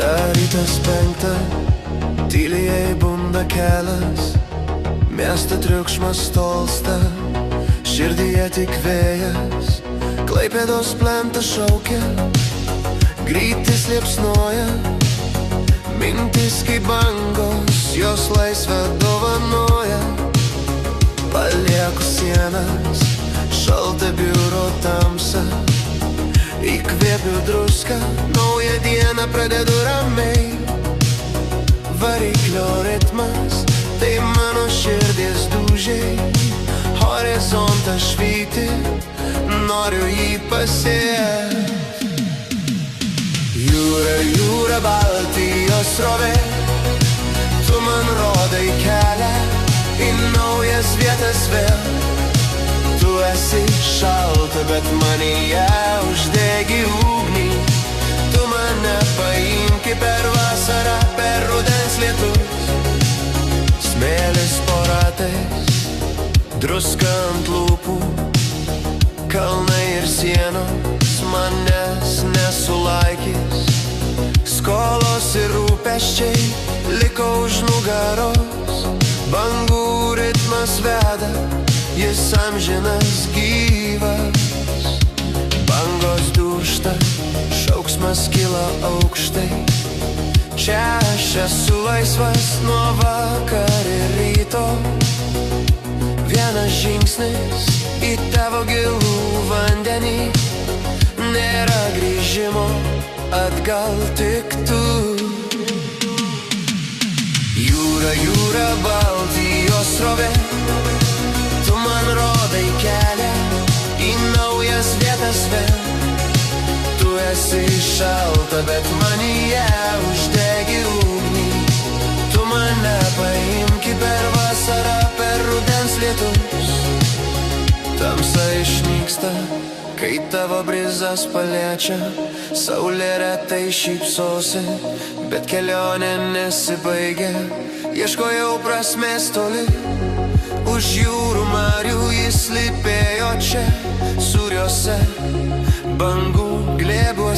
Rytas 5, tyliai bunda kelias, miesto triukšmas tolsta, širdyje tik vėjas, Klaipėdos plentas šaukia, greitis liepsnoja, mintis kaip bangos, jos laisvę dovanoja. Palieku sienas, šaltą biuro tamsą, įkvėpiu druską, naują dieną pradedu ramiai. Variklio ritmas, tai mano širdies dūžiai, horizontas švyti, noriu jį pasiekt. Jūra, jūra, Baltijos srovė, tu man rodai kelią į naujas vietas vėl. Tu esi šalta, bet manyje uždegi ugnį. Tu mane paimki per vasarą, per rudens lietus. Smėlis po ratais, druska ant lūpų, kalnai ir sienos manęs nesulaikys. Skolos ir rūpesčiai liko už nugaros, bangų ritmas veda, jis amžinas gyvas. Bangos dūžta, šauksmas kyla aukštai, čia aš esu laisvas nuo vakar ir ryto. Vienas žingsnis į tavo gilų vandenį, nėra grįžimo atgal, tik tu. Jūra, jūra, Baltijos srovė, tu man rodai kelią į naujas vietas vėl. Tu esi šalta, bet manyje uždegi ugnį. Tu mane paimki per vasarą, per rudens lietus. Tamsa išnyksta, kai tavo brizas paliečia, saulė retai šypsosi, bet kelionė nesibaigia. Ieškojau prasmės toli, už jūrų marių jis slypėjo čia, sūriuose, bangų glėbiuose.